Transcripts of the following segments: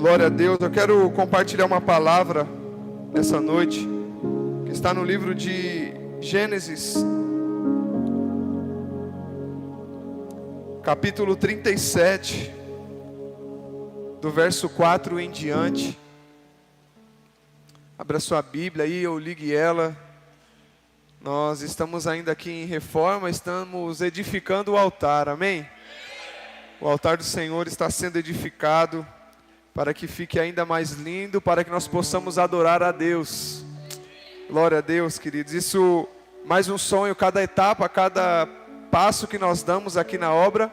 Glória a Deus. Eu quero compartilhar uma palavra nessa noite, que está no livro de Gênesis, capítulo 37, do verso 4 em diante. Abra sua Bíblia aí, ou ligue ela. Nós estamos ainda aqui em reforma, estamos edificando o altar, amém? O altar do Senhor está sendo edificado para que fique ainda mais lindo, para que nós possamos adorar a Deus. Glória a Deus, queridos. Isso, mais um sonho, cada etapa, cada passo que nós damos aqui na obra,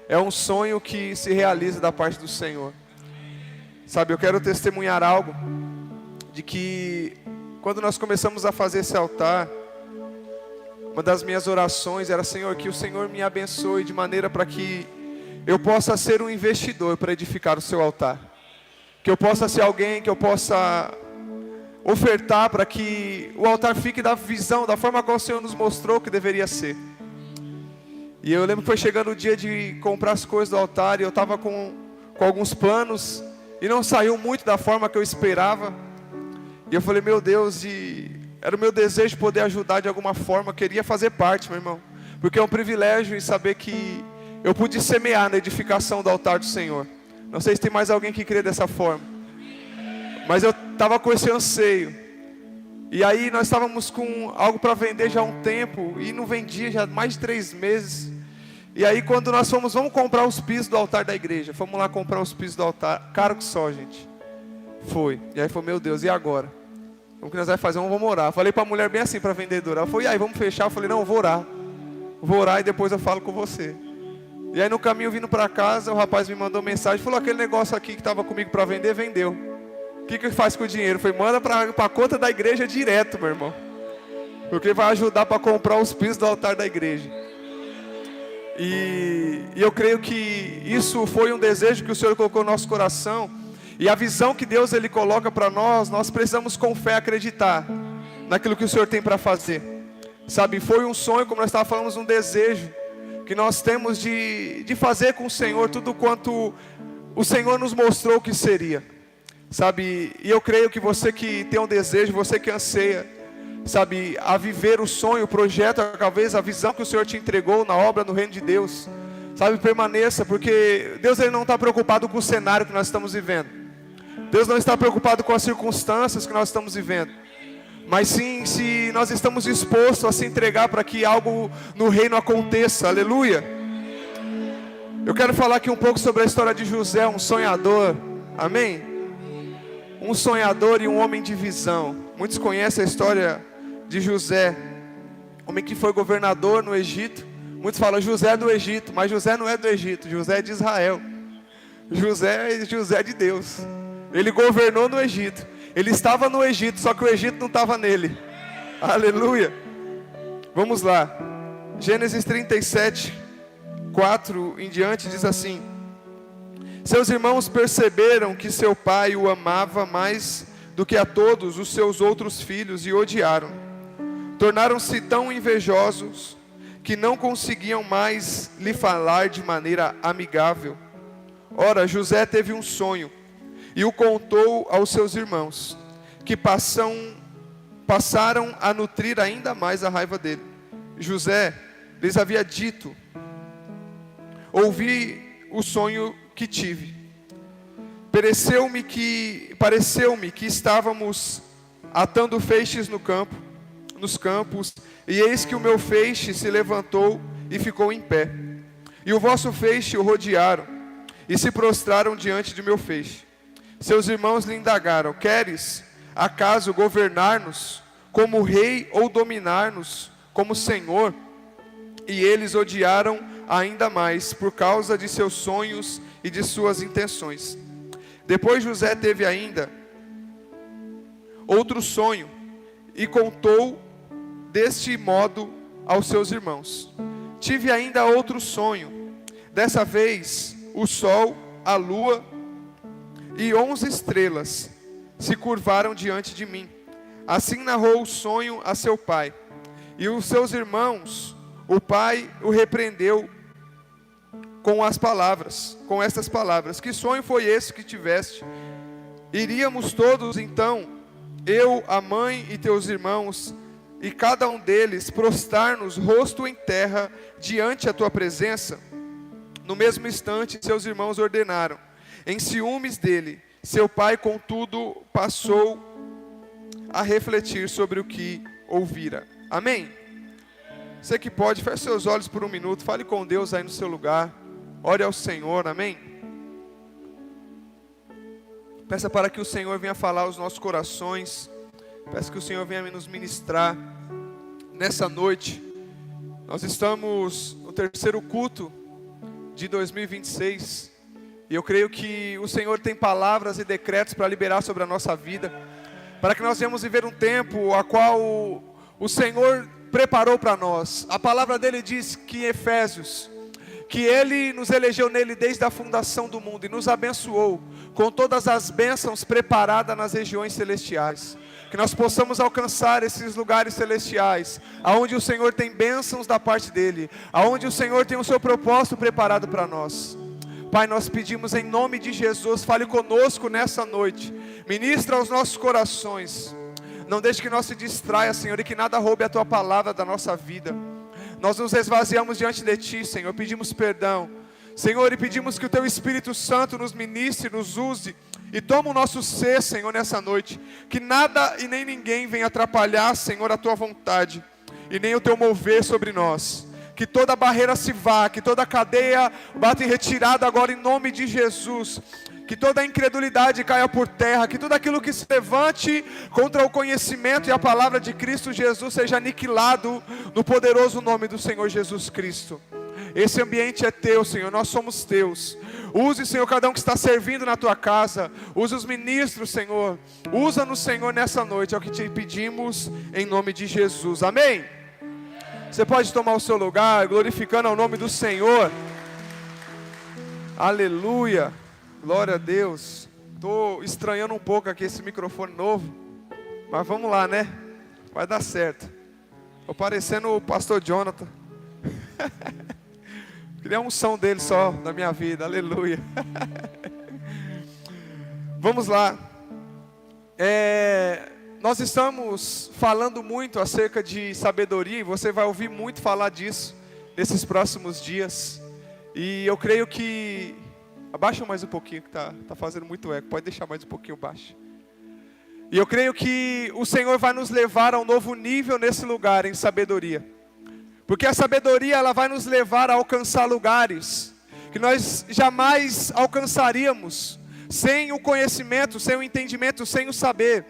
é um sonho que se realiza da parte do Senhor. Sabe, eu quero testemunhar algo, de que quando nós começamos a fazer esse altar, uma das minhas orações era: Senhor, que o Senhor me abençoe de maneira para que eu possa ser um investidor para edificar o seu altar. Que eu possa ser alguém que eu possa ofertar para que o altar fique da visão, da forma como o Senhor nos mostrou que deveria ser. E eu lembro que foi chegando o dia de comprar as coisas do altar, e eu estava com alguns planos, e não saiu muito da forma que eu esperava. E eu falei: meu Deus, era o meu desejo poder ajudar de alguma forma, eu queria fazer parte, meu irmão. Porque é um privilégio em saber que eu pude semear na edificação do altar do Senhor. Não sei se tem mais alguém que crê dessa forma, mas eu estava com esse anseio. E aí nós estávamos com algo para vender já há um tempo, e não vendia já há mais de 3 meses. E aí quando nós vamos comprar os pisos do altar da igreja, fomos lá comprar os pisos do altar, caro que só, gente. Foi, e aí falou: meu Deus, e agora? O que nós vamos fazer? Vamos orar. Eu falei para a mulher bem assim, para a vendedora. Ela falou: e aí, vamos fechar? Eu falei: não, eu vou orar e depois eu falo com você. E aí no caminho vindo para casa, o rapaz me mandou mensagem, falou: aquele negócio aqui que estava comigo para vender, vendeu. O que faz com o dinheiro? Eu falei: manda para a conta da igreja direto, meu irmão. Porque vai ajudar para comprar os pisos do altar da igreja. E eu creio que isso foi um desejo que o Senhor colocou no nosso coração. E a visão que Deus Ele coloca para nós precisamos com fé acreditar naquilo que o Senhor tem para fazer. Sabe, foi um sonho, como nós estávamos falando, um desejo que nós temos de fazer com o Senhor tudo quanto o Senhor nos mostrou que seria. Sabe, e eu creio que você que tem um desejo, você que anseia, sabe, a viver o sonho, o projeto, talvez a visão que o Senhor te entregou na obra, no reino de Deus, sabe, permaneça, porque Deus Ele não está preocupado com o cenário que nós estamos vivendo. Deus não está preocupado com as circunstâncias que nós estamos vivendo, mas sim se nós estamos dispostos a se entregar para que algo no reino aconteça. Aleluia. Eu quero falar aqui um pouco sobre a história de José, um sonhador. Amém? Um sonhador e um homem de visão. Muitos conhecem a história de José, homem que foi governador no Egito. Muitos falam: José é do Egito, mas José não é do Egito, José é de Israel. José é de Deus. Ele governou no Egito. Ele estava no Egito, só que o Egito não estava nele. Aleluia. Vamos lá. Gênesis 37, 4 em diante diz assim: seus irmãos perceberam que seu pai o amava mais do que a todos os seus outros filhos e o odiaram. Tornaram-se tão invejosos que não conseguiam mais lhe falar de maneira amigável. Ora, José teve um sonho e o contou aos seus irmãos, que passaram a nutrir ainda mais a raiva dele. José lhes havia dito: ouvi o sonho que tive. Pareceu-me que estávamos atando feixes nos campos, e eis que o meu feixe se levantou e ficou em pé. E o vosso feixe o rodearam, e se prostraram diante de meu feixe. Seus irmãos lhe indagaram: queres acaso governar-nos como rei ou dominar-nos como senhor? E eles odiaram ainda mais por causa de seus sonhos e de suas intenções. Depois José teve ainda outro sonho e contou deste modo aos seus irmãos: tive ainda outro sonho. Dessa vez o sol, a lua e 11 estrelas se curvaram diante de mim. Assim narrou o sonho a seu pai. E os seus irmãos, o pai o repreendeu com estas palavras: que sonho foi esse que tiveste? Iríamos todos então, eu, a mãe e teus irmãos, e cada um deles prostrar-nos rosto em terra diante a tua presença? No mesmo instante seus irmãos ordenaram. Em ciúmes dele, seu pai contudo passou a refletir sobre o que ouvira. Amém? Você que pode, feche seus olhos por um minuto, fale com Deus aí no seu lugar, ore ao Senhor, amém? Peça para que o Senhor venha falar aos nossos corações, peça que o Senhor venha nos ministrar nessa noite. Nós estamos no terceiro culto de 2026, e eu creio que o Senhor tem palavras e decretos para liberar sobre a nossa vida, para que nós venhamos viver um tempo a qual o Senhor preparou para nós. A palavra dele diz que em Efésios, que ele nos elegeu nele desde a fundação do mundo e nos abençoou com todas as bênçãos preparadas nas regiões celestiais. Que nós possamos alcançar esses lugares celestiais, aonde o Senhor tem bênçãos da parte dele, aonde o Senhor tem o seu propósito preparado para nós. Pai, nós pedimos em nome de Jesus, fale conosco nessa noite, ministra aos nossos corações, não deixe que nós se distraia, Senhor, e que nada roube a tua palavra da nossa vida. Nós nos esvaziamos diante de ti, Senhor, pedimos perdão, Senhor, e pedimos que o teu Espírito Santo nos ministre, nos use, e toma o nosso ser, Senhor, nessa noite, que nada e nem ninguém venha atrapalhar, Senhor, a tua vontade, e nem o teu mover sobre nós. Que toda barreira se vá, que toda cadeia bata em retirada agora em nome de Jesus. Que toda incredulidade caia por terra, que tudo aquilo que se levante contra o conhecimento e a palavra de Cristo Jesus seja aniquilado no poderoso nome do Senhor Jesus Cristo. Esse ambiente é teu, Senhor, nós somos teus. Use, Senhor, cada um que está servindo na tua casa. Use os ministros, Senhor. Usa-nos, Senhor, nessa noite, é o que te pedimos em nome de Jesus. Amém? Você pode tomar o seu lugar, glorificando ao nome do Senhor. Aleluia. Glória a Deus. Estou estranhando um pouco aqui esse microfone novo, mas vamos lá, né? Vai dar certo. Estou parecendo o pastor Jonathan. Queria a unção dele só na minha vida. Aleluia. Vamos lá. Nós estamos falando muito acerca de sabedoria, e você vai ouvir muito falar disso nesses próximos dias. E eu creio que... Abaixa mais um pouquinho, que tá fazendo muito eco. Pode deixar mais um pouquinho baixo. E eu creio que o Senhor vai nos levar a um novo nível nesse lugar, em sabedoria. Porque a sabedoria, ela vai nos levar a alcançar lugares que nós jamais alcançaríamos sem o conhecimento, sem o entendimento, sem o saber.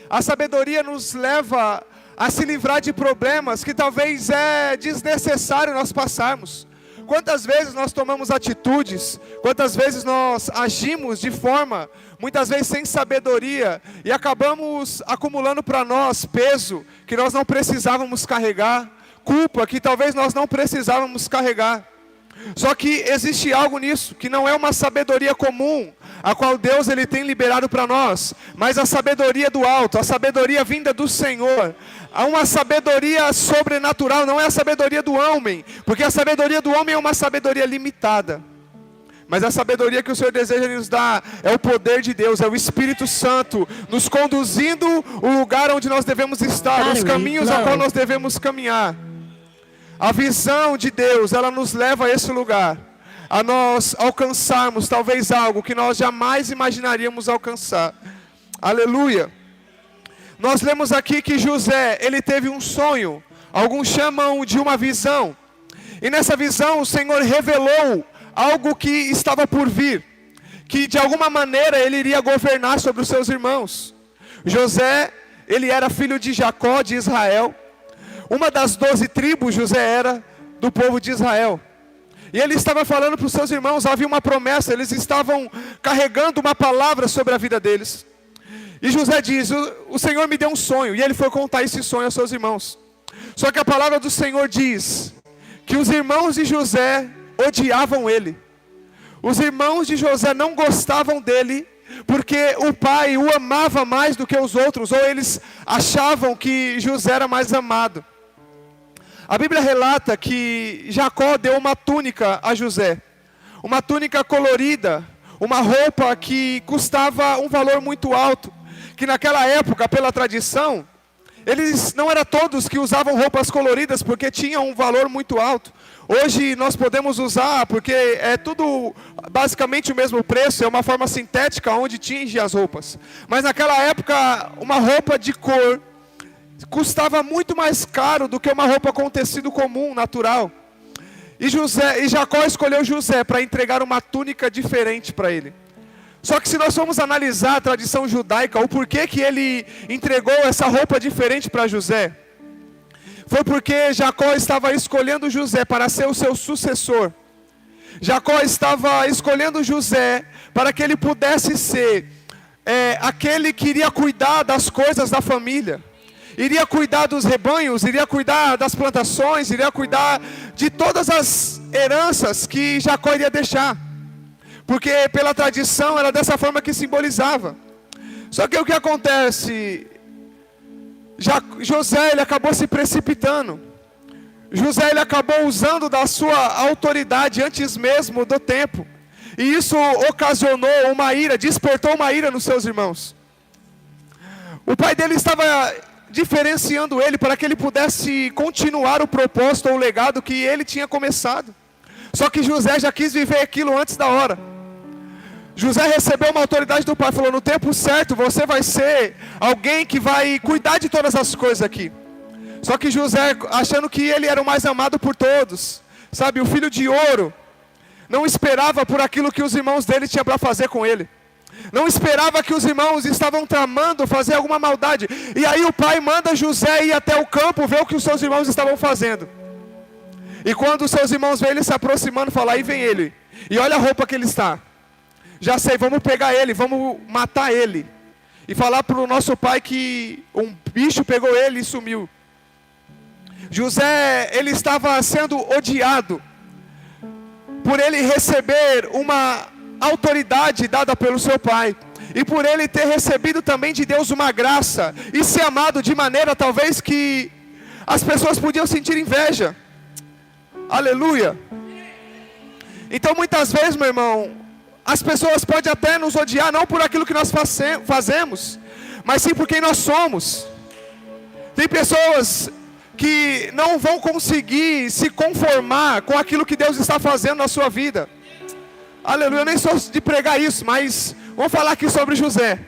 A sabedoria nos leva a se livrar de problemas que talvez é desnecessário nós passarmos. Quantas vezes nós tomamos atitudes, quantas vezes nós agimos de forma, muitas vezes sem sabedoria, e acabamos acumulando para nós peso que nós não precisávamos carregar, culpa que talvez nós não precisávamos carregar. Só que existe algo nisso, que não é uma sabedoria comum, a qual Deus ele tem liberado para nós, mas a sabedoria do alto, a sabedoria vinda do Senhor. Há uma sabedoria sobrenatural, não é a sabedoria do homem, porque a sabedoria do homem é uma sabedoria limitada. Mas a sabedoria que o Senhor deseja nos dar é o poder de Deus, é o Espírito Santo, nos conduzindo o lugar onde nós devemos estar, os caminhos ao qual nós devemos caminhar. A visão de Deus, ela nos leva a esse lugar, a nós alcançarmos talvez algo que nós jamais imaginaríamos alcançar. Aleluia. Nós lemos aqui que José, ele teve um sonho, alguns chamam de uma visão. E nessa visão o Senhor revelou algo que estava por vir, que de alguma maneira ele iria governar sobre os seus irmãos. José, ele era filho de Jacó, de Israel. Uma das 12 tribos, José era do povo de Israel. E ele estava falando para os seus irmãos, havia uma promessa, eles estavam carregando uma palavra sobre a vida deles. E José diz, o Senhor me deu um sonho, e ele foi contar esse sonho aos seus irmãos. Só que a palavra do Senhor diz que os irmãos de José odiavam ele. Os irmãos de José não gostavam dele, porque o pai o amava mais do que os outros, ou eles achavam que José era mais amado. A Bíblia relata que Jacó deu uma túnica a José. uma túnica colorida, uma roupa que custava um valor muito alto, que naquela época, pela tradição, eles não eram todos que usavam roupas coloridas porque tinham um valor muito alto. Hoje nós podemos usar porque é tudo basicamente o mesmo preço, é uma forma sintética onde tinge as roupas. Mas naquela época, uma roupa de cor custava muito mais caro do que uma roupa com tecido comum, natural. E Jacó escolheu José para entregar uma túnica diferente para ele. Só que se nós formos analisar a tradição judaica, o porquê que ele entregou essa roupa diferente para José, foi porque Jacó estava escolhendo José para ser o seu sucessor. Jacó estava escolhendo José para que ele pudesse ser aquele que iria cuidar das coisas da família. Iria cuidar dos rebanhos, iria cuidar das plantações, iria cuidar de todas as heranças que Jacó iria deixar. Porque pela tradição era dessa forma que simbolizava. Só que o que acontece? José ele acabou se precipitando. José ele acabou usando da sua autoridade antes mesmo do tempo. E isso ocasionou uma ira, despertou uma ira nos seus irmãos. O pai dele estava diferenciando ele para que ele pudesse continuar o propósito ou o legado que ele tinha começado. Só que José já quis viver aquilo antes da hora. José recebeu uma autoridade do pai, falou: no tempo certo você vai ser alguém que vai cuidar de todas as coisas aqui. Só que José, achando que ele era o mais amado por todos, sabe, o filho de ouro, não esperava por aquilo que os irmãos dele tinham para fazer com ele. Não esperava que os irmãos estavam tramando fazer alguma maldade. E aí o pai manda José ir até o campo ver o que os seus irmãos estavam fazendo. E quando os seus irmãos veem ele se aproximando, fala: aí vem ele. E olha a roupa que ele está. Já sei, vamos pegar ele, vamos matar ele. E falar para o nosso pai que um bicho pegou ele e sumiu. José, ele estava sendo odiado por ele receber uma autoridade dada pelo seu pai. E por ele ter recebido também de Deus uma graça. E ser amado de maneira talvez que as pessoas podiam sentir inveja. Aleluia. Então muitas vezes, meu irmão, as pessoas podem até nos odiar, não por aquilo que nós fazemos, mas sim por quem nós somos. Tem pessoas que não vão conseguir se conformar com aquilo que Deus está fazendo na sua vida. Aleluia, eu nem sou de pregar isso, mas vamos falar aqui sobre José.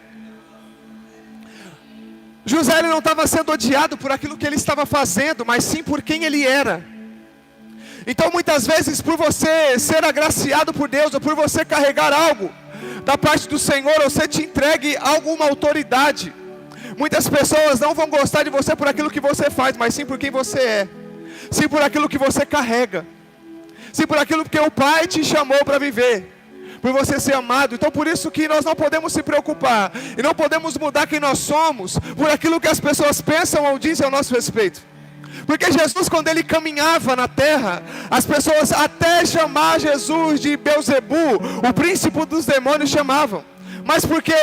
José ele não estava sendo odiado por aquilo que ele estava fazendo, mas sim por quem ele era. Então muitas vezes por você ser agraciado por Deus, ou por você carregar algo da parte do Senhor, ou você te entregue alguma autoridade, muitas pessoas não vão gostar de você por aquilo que você faz, mas sim por quem você é. Sim por aquilo que você carrega. Sim por aquilo que o Pai te chamou para viver. Por você ser amado. Então por isso que nós não podemos se preocupar. E não podemos mudar quem nós somos por aquilo que as pessoas pensam ou dizem ao nosso respeito. Porque Jesus, quando ele caminhava na terra, as pessoas até chamar Jesus de Beelzebu, o príncipe dos demônios, chamavam. Mas por quê?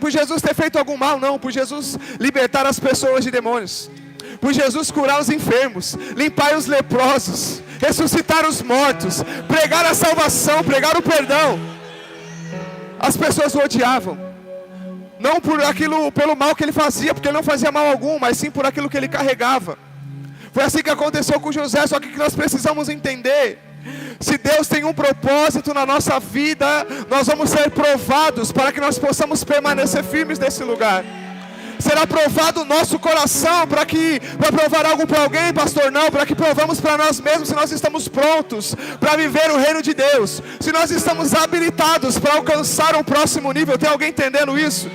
Por Jesus ter feito algum mal? Não, por Jesus libertar as pessoas de demônios. Por Jesus curar os enfermos, limpar os leprosos, ressuscitar os mortos, pregar a salvação, pregar o perdão. As pessoas o odiavam. Não pelo mal que ele fazia, porque ele não fazia mal algum, mas sim por aquilo que ele carregava. Foi assim que aconteceu com José, só que nós precisamos entender. Se Deus tem um propósito na nossa vida, nós vamos ser provados para que nós possamos permanecer firmes nesse lugar. Será provado o nosso coração para provar algo para alguém, pastor? Não, para que provamos para nós mesmos se nós estamos prontos para viver o reino de Deus. Se nós estamos habilitados para alcançar um próximo nível. Tem alguém entendendo isso?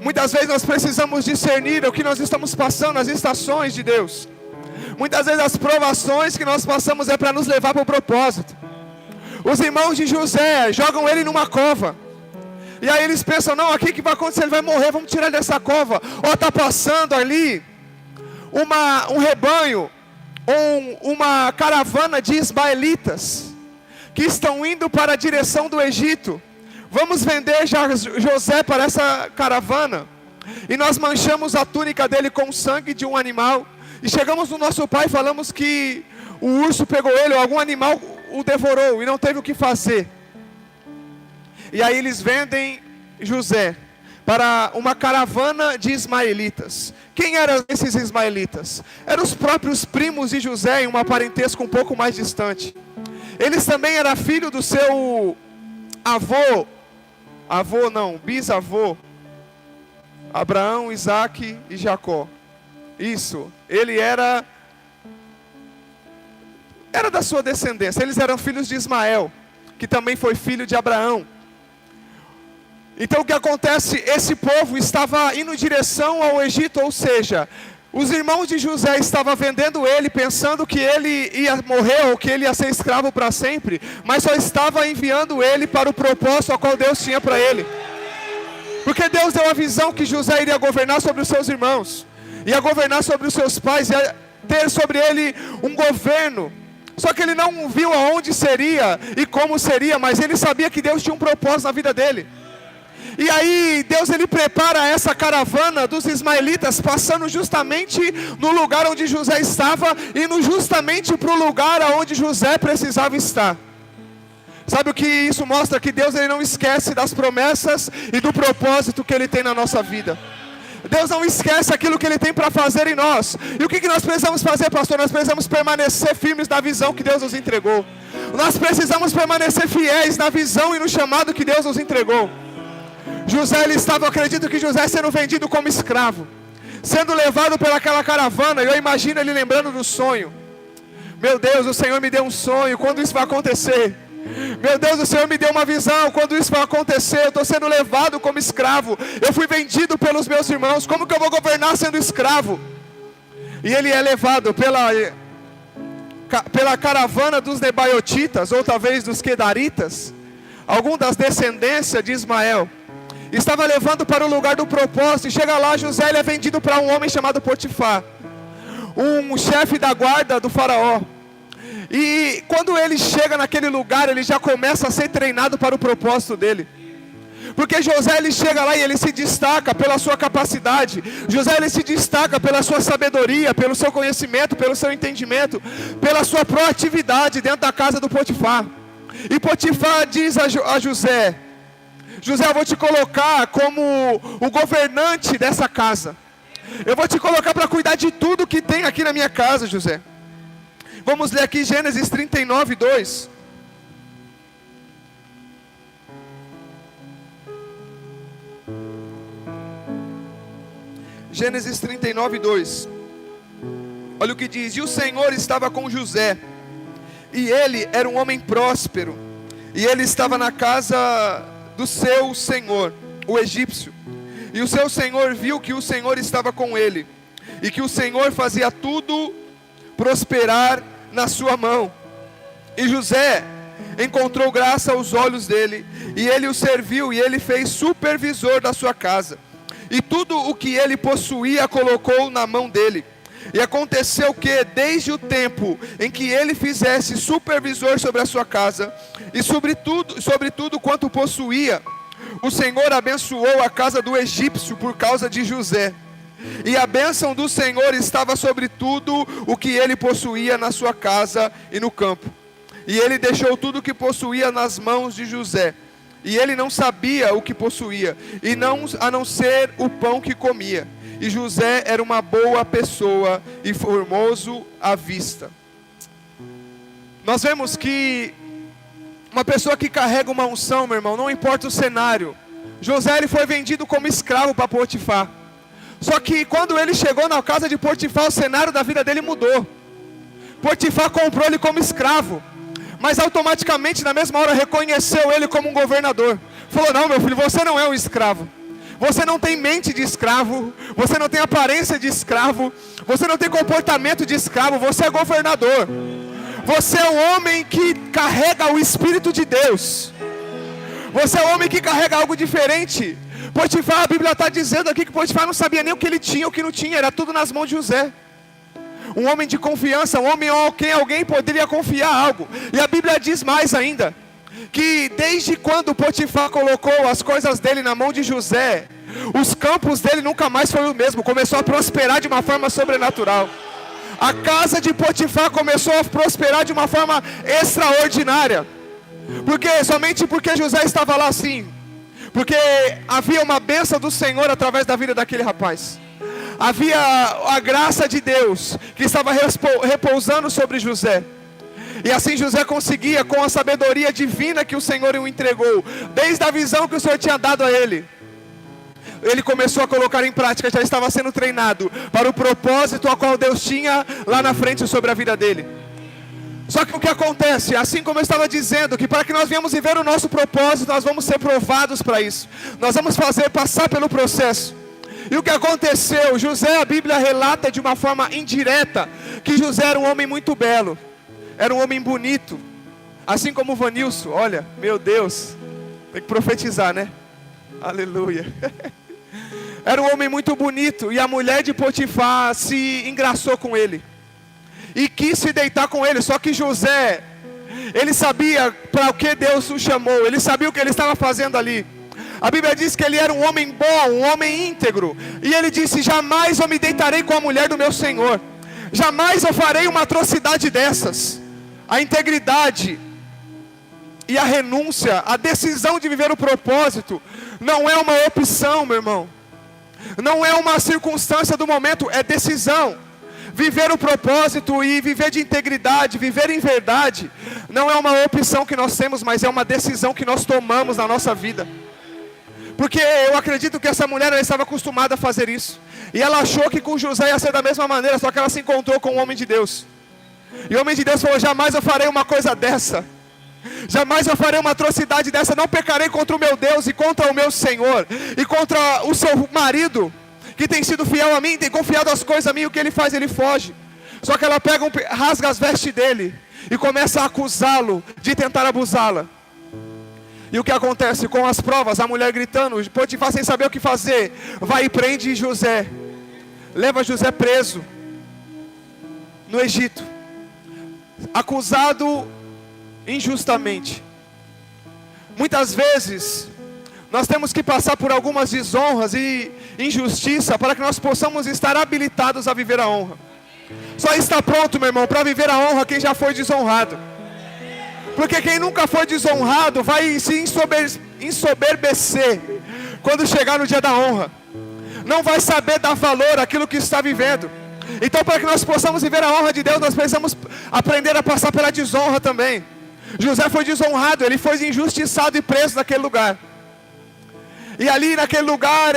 Muitas vezes nós precisamos discernir o que nós estamos passando, as estações de Deus. Muitas vezes as provações que nós passamos é para nos levar para o propósito. Os irmãos de José jogam ele numa cova. E aí eles pensam: não, aqui que vai acontecer, ele vai morrer, vamos tirar ele dessa cova. Ou está passando ali um rebanho, ou uma caravana de ismaelitas, que estão indo para a direção do Egito. Vamos vender José para essa caravana. E nós manchamos a túnica dele com o sangue de um animal. E chegamos no nosso pai e falamos que o urso pegou ele, ou algum animal o devorou e não teve o que fazer. E aí eles vendem José para uma caravana de ismaelitas. Quem eram esses ismaelitas? Eram os próprios primos de José, em uma parentesco um pouco mais distante. Eles também eram filho do seu bisavô, Abraão, Isaque e Jacó. Isso, ele era da sua descendência. Eles eram filhos de Ismael, que também foi filho de Abraão. Então o que acontece? Esse povo estava indo em direção ao Egito, ou seja, os irmãos de José estavam vendendo ele, pensando que ele ia morrer ou que ele ia ser escravo para sempre, mas só estava enviando ele para o propósito ao qual Deus tinha para ele. Porque Deus deu a visão que José iria governar sobre os seus irmãos, ia governar sobre os seus pais, ia ter sobre ele um governo. Só que ele não viu aonde seria e como seria, mas ele sabia que Deus tinha um propósito na vida dele. E aí Deus ele prepara essa caravana dos ismaelitas, passando justamente no lugar onde José estava, indo justamente para o lugar onde José precisava estar. Sabe o que isso mostra? Que Deus ele não esquece das promessas e do propósito que ele tem na nossa vida. Deus não esquece aquilo que ele tem para fazer em nós. E o que nós precisamos fazer, pastor? Nós precisamos permanecer firmes na visão que Deus nos entregou. Nós precisamos permanecer fiéis na visão e no chamado que Deus nos entregou. José, ele estava, eu acredito que José sendo vendido como escravo, sendo levado pelaquela caravana. Eu imagino ele lembrando do sonho. Meu Deus, o Senhor me deu um sonho, quando isso vai acontecer? Meu Deus, o Senhor me deu uma visão, quando isso vai acontecer? Eu estou sendo levado como escravo, eu fui vendido pelos meus irmãos, como que eu vou governar sendo escravo? E ele é levado pela caravana dos Nebaiotitas, ou talvez dos Quedaritas, algum das descendências de Ismael. Estava levando para o lugar do propósito, e chega lá, José ele é vendido para um homem chamado Potifar, um chefe da guarda do faraó. E quando ele chega naquele lugar, ele já começa a ser treinado para o propósito dele. Porque José ele chega lá e ele se destaca pela sua capacidade. José ele se destaca pela sua sabedoria, pelo seu conhecimento, pelo seu entendimento, pela sua proatividade dentro da casa do Potifar. E Potifar diz a José: José, eu vou te colocar como o governante dessa casa. Eu vou te colocar para cuidar de tudo que tem aqui na minha casa, José. Vamos ler aqui Gênesis 39, 2. Gênesis 39, 2. Olha o que diz: e o Senhor estava com José, e ele era um homem próspero, e ele estava na casa do seu senhor, o egípcio. E o seu senhor viu que o Senhor estava com ele, e que o Senhor fazia tudo prosperar na sua mão. E José encontrou graça aos olhos dele, e ele o serviu, e ele fez supervisor da sua casa, e tudo o que ele possuía colocou na mão dele. E aconteceu que, desde o tempo em que ele fizesse supervisor sobre a sua casa, e sobre tudo quanto possuía, o Senhor abençoou a casa do egípcio por causa de José. E a bênção do Senhor estava sobre tudo o que ele possuía na sua casa e no campo. E ele deixou tudo o que possuía nas mãos de José. E ele não sabia o que possuía, a não ser o pão que comia. E José era uma boa pessoa e formoso à vista. Nós vemos que uma pessoa que carrega uma unção, meu irmão, não importa o cenário. José ele foi vendido como escravo para Potifar. Só que quando ele chegou na casa de Potifar, o cenário da vida dele mudou. Potifar comprou ele como escravo, mas automaticamente na mesma hora reconheceu ele como um governador. Falou: não, meu filho, você não é um escravo. Você não tem mente de escravo, você não tem aparência de escravo, você não tem comportamento de escravo, você é governador. Você é um homem que carrega o Espírito de Deus. Você é um homem que carrega algo diferente. Potifar, a Bíblia está dizendo aqui que Potifar não sabia nem o que ele tinha, o que não tinha, era tudo nas mãos de José. Um homem de confiança, um homem em quem alguém poderia confiar algo. E a Bíblia diz mais ainda, que desde quando Potifar colocou as coisas dele na mão de José, os campos dele nunca mais foi o mesmo, começou a prosperar de uma forma sobrenatural. A casa de Potifar começou a prosperar de uma forma extraordinária. Somente porque José estava lá assim. Porque havia uma bênção do Senhor através da vida daquele rapaz. Havia a graça de Deus que estava repousando sobre José. E assim José conseguia, com a sabedoria divina que o Senhor o entregou, desde a visão que o Senhor tinha dado a ele, ele começou a colocar em prática, já estava sendo treinado para o propósito ao qual Deus tinha lá na frente sobre a vida dele. Só que o que acontece, assim como eu estava dizendo, que para que nós venhamos viver o nosso propósito, nós vamos ser provados para isso. Nós vamos passar pelo processo. E o que aconteceu? José, a Bíblia relata de uma forma indireta, que José era um homem muito belo. Era um homem bonito. Assim como o Vanilson, olha, meu Deus, tem que profetizar, né? Aleluia. Era um homem muito bonito, e a mulher de Potifar se engraçou com ele. E quis se deitar com ele, só que José, ele sabia para o que Deus o chamou, ele sabia o que ele estava fazendo ali. A Bíblia diz que ele era um homem bom, um homem íntegro. E ele disse, jamais eu me deitarei com a mulher do meu Senhor. Jamais eu farei uma atrocidade dessas. A integridade e a renúncia, a decisão de viver o propósito, não é uma opção, meu irmão. Não é uma circunstância do momento, é decisão. Viver o propósito e viver de integridade, viver em verdade, não é uma opção que nós temos, mas é uma decisão que nós tomamos na nossa vida. Porque eu acredito que essa mulher, ela estava acostumada a fazer isso. E ela achou que com José ia ser da mesma maneira, só que ela se encontrou com um homem de Deus. E o homem de Deus falou, jamais eu farei uma coisa dessa. Jamais eu farei uma atrocidade dessa. Não pecarei contra o meu Deus e contra o meu Senhor. E contra o seu marido, que tem sido fiel a mim, tem confiado as coisas a mim. O que ele faz? Ele foge. Só que ela pega, rasga as vestes dele e começa a acusá-lo de tentar abusá-la. E o que acontece com as provas? A mulher gritando, Potifar sem saber o que fazer, vai e prende José. Leva José preso no Egito, acusado injustamente. Muitas vezes nós temos que passar por algumas desonras e injustiça para que nós possamos estar habilitados a viver a honra. Só está pronto, meu irmão, para viver a honra quem já foi desonrado. Porque quem nunca foi desonrado vai se ensoberbecer quando chegar no dia da honra. Não vai saber dar valor àquilo que está vivendo. Então, para que nós possamos viver a honra de Deus, nós precisamos aprender a passar pela desonra também. José foi desonrado, ele foi injustiçado e preso naquele lugar. E ali naquele lugar,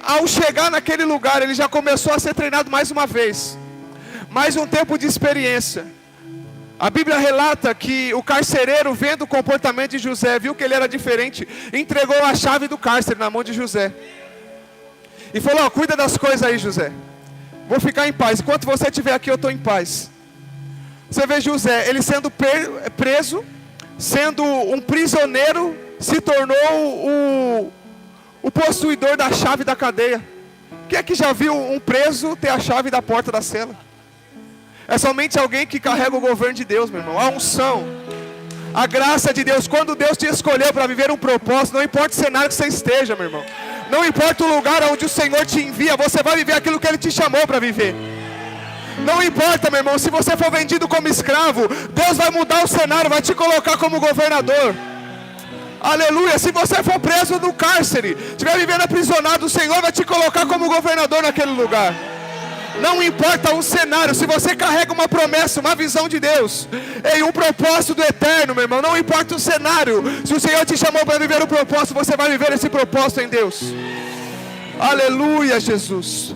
ao chegar naquele lugar, ele já começou a ser treinado mais uma vez. Mais um tempo de experiência. A Bíblia relata que o carcereiro, vendo o comportamento de José, viu que ele era diferente, entregou a chave do cárcere na mão de José. E falou, cuida das coisas aí, José. Vou ficar em paz. Enquanto você estiver aqui, eu estou em paz. Você vê José, ele sendo preso, sendo um prisioneiro, se tornou o possuidor da chave da cadeia. Quem é que já viu um preso ter a chave da porta da cela? É somente alguém que carrega o governo de Deus, meu irmão. A unção, a graça de Deus. Quando Deus te escolheu para viver um propósito, não importa o cenário que você esteja, meu irmão. Não importa o lugar onde o Senhor te envia, você vai viver aquilo que Ele te chamou para viver. Não importa, meu irmão, se você for vendido como escravo, Deus vai mudar o cenário, vai te colocar como governador. Aleluia. Se você for preso no cárcere, estiver vivendo aprisionado, o Senhor vai te colocar como governador naquele lugar. Não importa o cenário, se você carrega uma promessa, uma visão de Deus, em um propósito do eterno, meu irmão, não importa o cenário, se o Senhor te chamou para viver o propósito, você vai viver esse propósito em Deus. Aleluia, Jesus.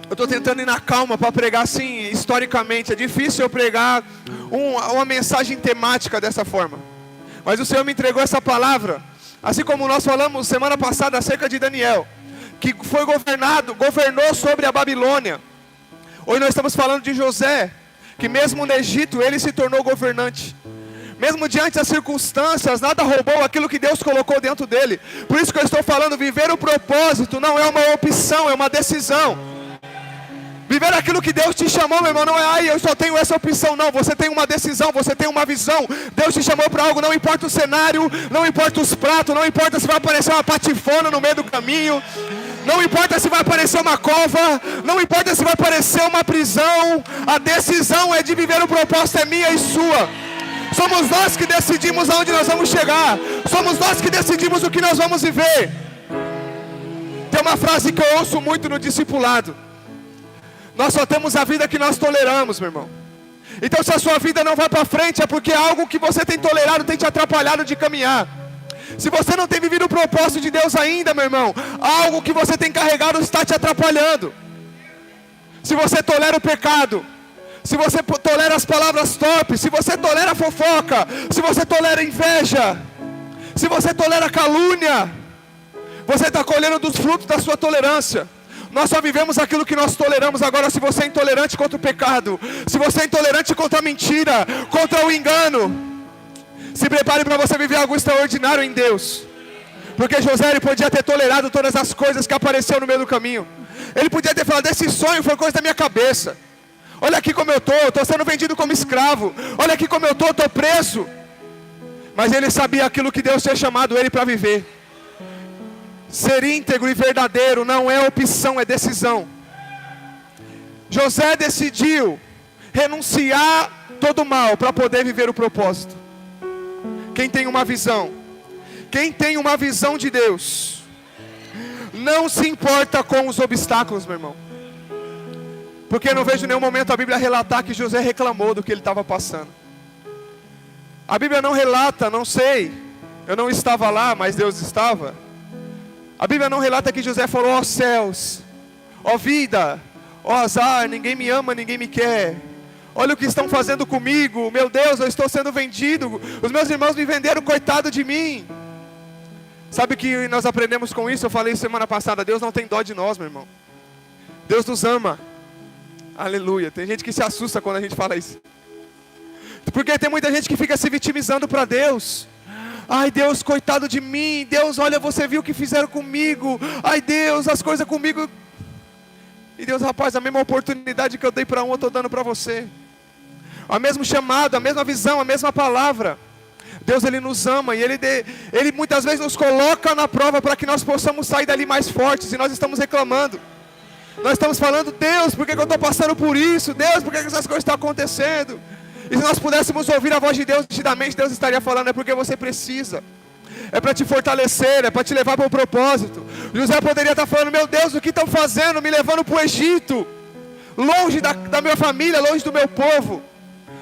Eu estou tentando ir na calma para pregar assim, historicamente. É difícil eu pregar uma mensagem temática dessa forma. Mas o Senhor me entregou essa palavra, assim como nós falamos semana passada acerca de Daniel, que foi governou sobre a Babilônia. Hoje nós estamos falando de José, que mesmo no Egito ele se tornou governante. Mesmo diante das circunstâncias, nada roubou aquilo que Deus colocou dentro dele. Por isso que eu estou falando, viver o propósito não é uma opção, é uma decisão. Viver aquilo que Deus te chamou, meu irmão, não é, eu só tenho essa opção, não. Você tem uma decisão, você tem uma visão. Deus te chamou para algo, não importa o cenário, não importa os pratos, não importa se vai aparecer uma patifona no meio do caminho. Não importa se vai aparecer uma cova, não importa se vai aparecer uma prisão, a decisão é de viver o propósito, é minha e sua. Somos nós que decidimos aonde nós vamos chegar, somos nós que decidimos o que nós vamos viver. Tem uma frase que eu ouço muito no discipulado: nós só temos a vida que nós toleramos, meu irmão. Então se a sua vida não vai para frente, é porque algo que você tem tolerado tem te atrapalhado de caminhar. Se você não tem vivido o propósito de Deus ainda, meu irmão, algo que você tem carregado está te atrapalhando. Se você tolera o pecado, se você tolera as palavras torpes, se você tolera a fofoca, se você tolera a inveja, se você tolera a calúnia, você está colhendo dos frutos da sua tolerância. Nós só vivemos aquilo que nós toleramos. Agora, se você é intolerante contra o pecado, se você é intolerante contra a mentira, contra o engano, se prepare para você viver algo extraordinário em Deus. Porque José, ele podia ter tolerado todas as coisas que apareceram no meio do caminho. Ele podia ter falado: esse sonho foi coisa da minha cabeça. Olha aqui como eu estou sendo vendido como escravo. Olha aqui como eu estou preso. Mas ele sabia aquilo que Deus tinha chamado ele para viver. Ser íntegro e verdadeiro não é opção, é decisão. José decidiu renunciar todo o mal para poder viver o propósito. Quem tem uma visão, quem tem uma visão de Deus, não se importa com os obstáculos, meu irmão. Porque eu não vejo em nenhum momento a Bíblia relatar que José reclamou do que ele estava passando. A Bíblia não relata, não sei, eu não estava lá, mas Deus estava. A Bíblia não relata que José falou: ó céus, ó vida, ó azar, ninguém me ama, ninguém me quer. Olha o que estão fazendo comigo, meu Deus, eu estou sendo vendido, os meus irmãos me venderam, coitado de mim. Sabe o que nós aprendemos com isso? Eu falei semana passada: Deus não tem dó de nós, meu irmão. Deus nos ama. Aleluia. Tem gente que se assusta quando a gente fala isso, porque tem muita gente que fica se vitimizando para Deus. Ai Deus, coitado de mim. Deus, olha, você viu o que fizeram comigo. Ai Deus, as coisas comigo. E Deus: rapaz, a mesma oportunidade que eu dei para um, eu estou dando para você. O mesmo chamado, a mesma visão, a mesma palavra. Deus, Ele nos ama e Ele muitas vezes nos coloca na prova para que nós possamos sair dali mais fortes. E nós estamos reclamando. Nós estamos falando: Deus, por que eu estou passando por isso? Deus, por que essas coisas estão acontecendo? E se nós pudéssemos ouvir a voz de Deus nitidamente, Deus estaria falando: é porque você precisa. É para te fortalecer, é para te levar para o propósito. José poderia estar falando: meu Deus, o que estão fazendo? Me levando para o Egito, longe da minha família, longe do meu povo.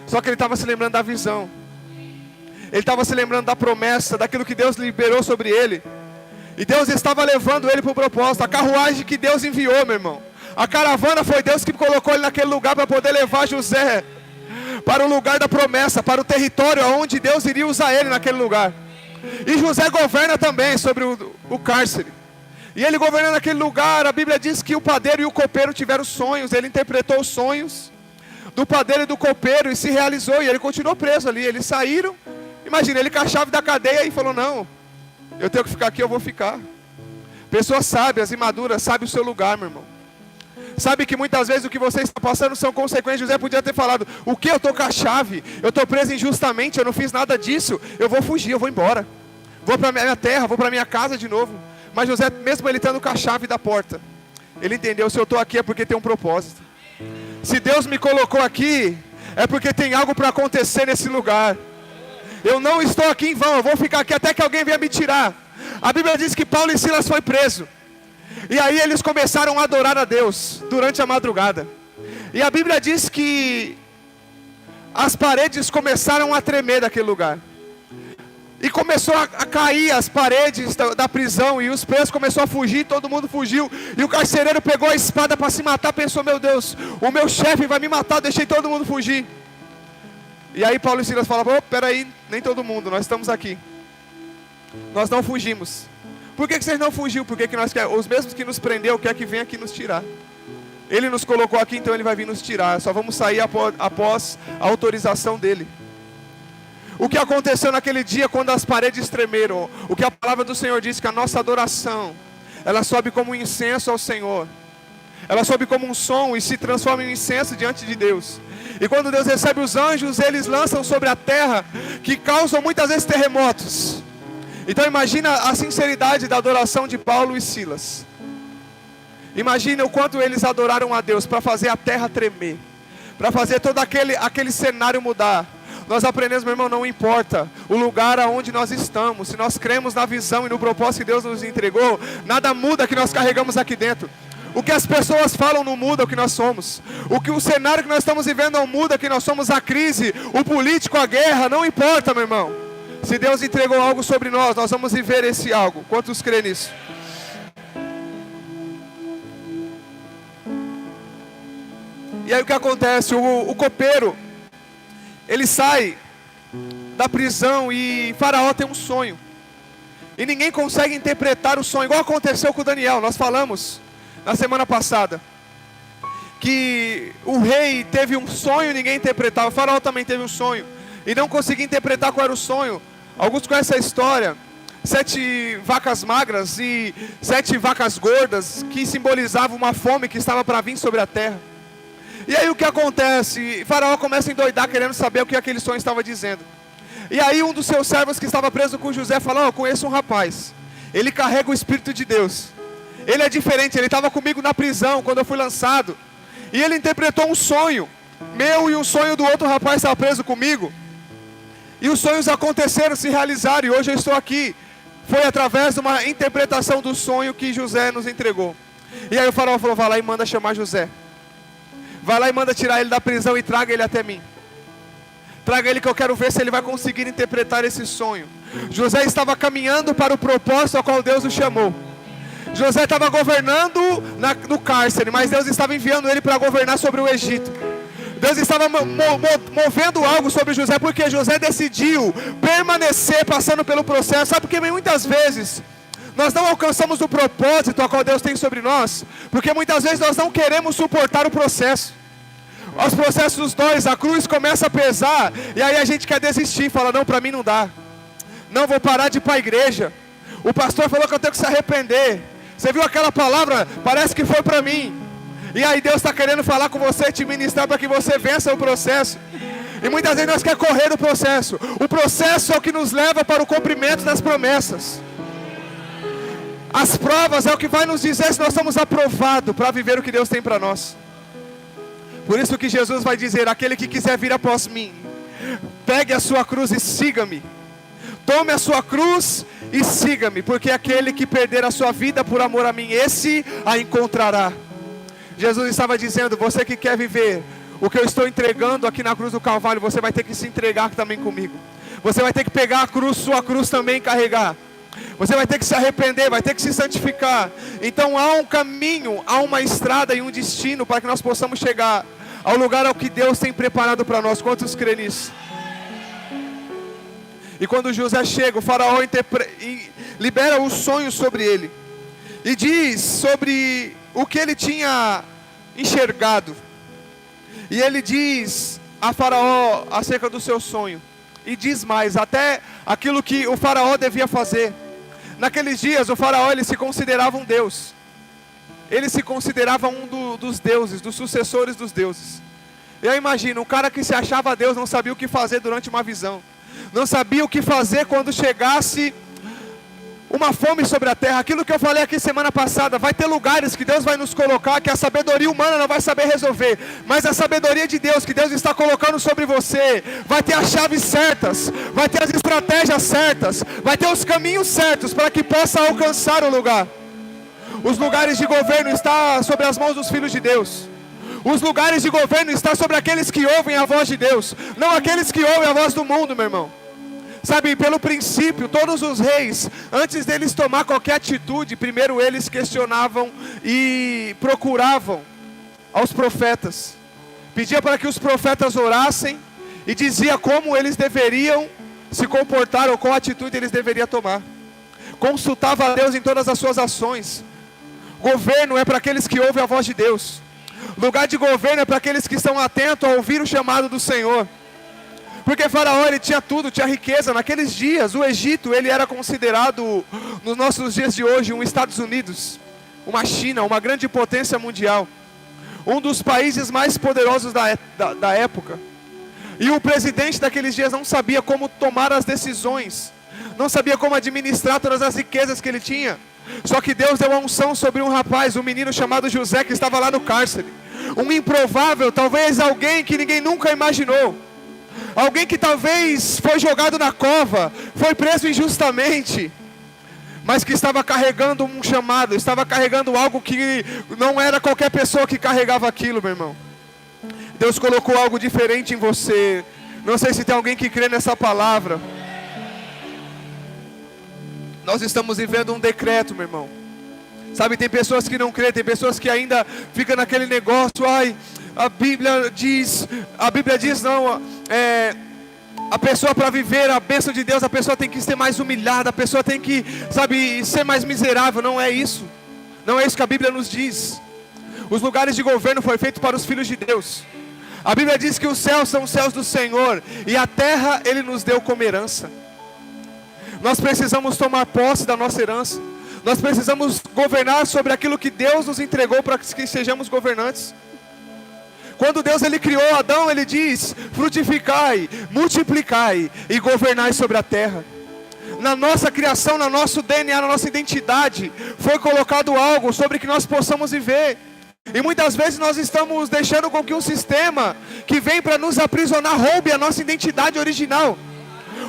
Só que ele estava se lembrando da visão. Ele estava se lembrando da promessa, daquilo que Deus liberou sobre ele. E Deus estava levando ele para o propósito. A carruagem que Deus enviou, meu irmão, a caravana, foi Deus que colocou ele naquele lugar para poder levar José para o lugar da promessa, para o território onde Deus iria usar ele naquele lugar. E José governa também sobre o cárcere. E ele governando naquele lugar, a Bíblia diz que o padeiro e o copeiro tiveram sonhos. Ele interpretou os sonhos do padeiro e do copeiro e se realizou. E ele continuou preso ali. Eles saíram. Imagina, ele com a chave da cadeia e falou: não, eu tenho que ficar aqui, eu vou ficar. Pessoas sábias e maduras sabem o seu lugar, meu irmão. Sabe que muitas vezes o que você está passando são consequências. José podia ter falado: o que? Eu estou com a chave, eu estou preso injustamente, eu não fiz nada disso, eu vou fugir, eu vou embora, vou para minha terra, vou para minha casa de novo. Mas José, mesmo ele estando com a chave da porta, ele entendeu: se eu estou aqui é porque tem um propósito. Se Deus me colocou aqui, é porque tem algo para acontecer nesse lugar. Eu não estou aqui em vão, eu vou ficar aqui até que alguém venha me tirar. A Bíblia diz que Paulo e Silas foi preso. E aí eles começaram a adorar a Deus durante a madrugada. E a Bíblia diz que as paredes começaram a tremer daquele lugar. E começou a cair as paredes da prisão. E os presos começaram a fugir, todo mundo fugiu. E o carcereiro pegou a espada para se matar. Pensou: meu Deus, o meu chefe vai me matar, deixei todo mundo fugir. E aí Paulo e Silas falavam: oh, peraí, nem todo mundo, nós estamos aqui. Nós não fugimos. Por que vocês não fugiu? Porque nós os mesmos que nos prendeu quer que venha aqui nos tirar. Ele nos colocou aqui, então ele vai vir nos tirar. Só vamos sair após a autorização dele. O que aconteceu naquele dia quando as paredes tremeram? O que a palavra do Senhor diz: que a nossa adoração, ela sobe como um incenso ao Senhor. Ela sobe como um som e se transforma em incenso diante de Deus. E quando Deus recebe os anjos, eles lançam sobre a terra, que causam muitas vezes terremotos. Então imagina a sinceridade da adoração de Paulo e Silas. Imagina o quanto eles adoraram a Deus para fazer a terra tremer, para fazer todo aquele cenário mudar. Nós aprendemos, meu irmão, não importa o lugar aonde nós estamos, se nós cremos na visão e no propósito que Deus nos entregou, nada muda que nós carregamos aqui dentro. O que as pessoas falam não muda o que nós somos. O cenário que nós estamos vivendo não muda que nós somos. A crise, o político, a guerra, não importa, meu irmão. Se Deus entregou algo sobre nós, nós vamos viver esse algo. Quantos crêem nisso? E aí o que acontece? O copeiro, ele sai da prisão e Faraó tem um sonho. E ninguém consegue interpretar o sonho, igual aconteceu com Daniel. Nós falamos na semana passada que o rei teve um sonho e ninguém interpretava. O Faraó também teve um sonho e não conseguia interpretar qual era o sonho. Alguns conhecem a história. 7 vacas magras e 7 vacas gordas, que simbolizavam uma fome que estava para vir sobre a terra. E aí o que acontece? Faraó começa a endoidar querendo saber o que aquele sonho estava dizendo. E aí um dos seus servos que estava preso com José falou: eu conheço um rapaz, ele carrega o Espírito de Deus, ele é diferente, ele estava comigo na prisão quando eu fui lançado, e ele interpretou um sonho meu e um sonho do outro rapaz que estava preso comigo, e os sonhos aconteceram, se realizaram, e hoje eu estou aqui. Foi através de uma interpretação do sonho que José nos entregou. E aí o faraó falou: vai lá e manda chamar José, vai lá e manda tirar ele da prisão e traga ele até mim. Traga ele que eu quero ver se ele vai conseguir interpretar esse sonho. José estava caminhando para o propósito ao qual Deus o chamou. José estava governando no cárcere, mas Deus estava enviando ele para governar sobre o Egito. Deus estava movendo algo sobre José, porque José decidiu permanecer passando pelo processo. Sabe por que muitas vezes nós não alcançamos o propósito ao qual Deus tem sobre nós? Porque muitas vezes nós não queremos suportar o processo. Os processos dói, a cruz começa a pesar, e aí a gente quer desistir, fala: não, para mim não dá, não, vou parar de ir para a igreja, o pastor falou que eu tenho que se arrepender, você viu aquela palavra, parece que foi para mim. E aí Deus está querendo falar com você, te ministrar para que você vença o processo. E muitas vezes nós queremos correr do processo. O processo é o que nos leva para o cumprimento das promessas. As provas é o que vai nos dizer se nós somos aprovados para viver o que Deus tem para nós. Por isso que Jesus vai dizer: aquele que quiser vir após mim, pegue a sua cruz e siga-me. Tome a sua cruz e siga-me, porque aquele que perder a sua vida por amor a mim, esse a encontrará. Jesus estava dizendo: você que quer viver o que eu estou entregando aqui na cruz do Calvário, você vai ter que se entregar também comigo. Você vai ter que pegar a cruz, sua cruz também carregar. Você vai ter que se arrepender, vai ter que se santificar. Então há um caminho, há uma estrada e um destino para que nós possamos chegar ao lugar ao que Deus tem preparado para nós. Quantos creem nisso? E quando José chega, o faraó libera o sonho sobre ele e diz sobre o que ele tinha enxergado. E ele diz a faraó acerca do seu sonho. E diz mais, até aquilo que o faraó devia fazer. Naqueles dias o faraó, ele se considerava um deus. Ele se considerava dos deuses, dos sucessores dos deuses. Eu imagino, um cara que se achava Deus não sabia o que fazer durante uma visão. Não sabia o que fazer quando chegasse uma fome sobre a terra. Aquilo que eu falei aqui semana passada, vai ter lugares que Deus vai nos colocar que a sabedoria humana não vai saber resolver, mas a sabedoria de Deus, que Deus está colocando sobre você, vai ter as chaves certas, vai ter as estratégias certas, vai ter os caminhos certos para que possa alcançar o lugar. Os lugares de governo estão sobre as mãos dos filhos de Deus. Os lugares de governo estão sobre aqueles que ouvem a voz de Deus, não aqueles que ouvem a voz do mundo, meu irmão. Sabe, pelo princípio, todos os reis, antes deles tomar qualquer atitude, primeiro eles questionavam e procuravam aos profetas. Pedia para que os profetas orassem e dizia como eles deveriam se comportar ou qual atitude eles deveriam tomar. Consultava a Deus em todas as suas ações. Governo é para aqueles que ouvem a voz de Deus. Lugar de governo é para aqueles que estão atentos a ouvir o chamado do Senhor. Porque Faraó, ele tinha tudo, tinha riqueza. Naqueles dias, o Egito, ele era considerado, nos nossos dias de hoje, um Estados Unidos, uma China, uma grande potência mundial. Um dos países mais poderosos da época. E o presidente daqueles dias não sabia como tomar as decisões não sabia como administrar todas as riquezas que ele tinha. Só que Deus deu a unção sobre um rapaz, um menino chamado José, que estava lá no cárcere. Um improvável, talvez alguém que ninguém nunca imaginou. Alguém que talvez foi jogado na cova, foi preso injustamente, mas que estava carregando um chamado, estava carregando algo que não era qualquer pessoa que carregava aquilo, meu irmão. Deus colocou algo diferente em você. Não sei se tem alguém que crê nessa palavra. Nós estamos vivendo um decreto, meu irmão. Sabe, tem pessoas que não creem, tem pessoas que ainda ficam naquele negócio, ai, a Bíblia diz não, a pessoa para viver a bênção de Deus, a pessoa tem que ser mais humilhada, a pessoa tem que, sabe, ser mais miserável. Não é isso. Não é isso que a Bíblia nos diz. Os lugares de governo foram feitos para os filhos de Deus. A Bíblia diz que os céus são os céus do Senhor, e a terra Ele nos deu como herança. Nós precisamos tomar posse da nossa herança. Nós precisamos governar sobre aquilo que Deus nos entregou para que sejamos governantes. Quando Deus ele criou Adão, Ele diz: frutificai, multiplicai e governai sobre a terra. Na nossa criação, no nosso DNA, na nossa identidade, foi colocado algo sobre que nós possamos viver. E muitas vezes nós estamos deixando com que um sistema que vem para nos aprisionar roube a nossa identidade original.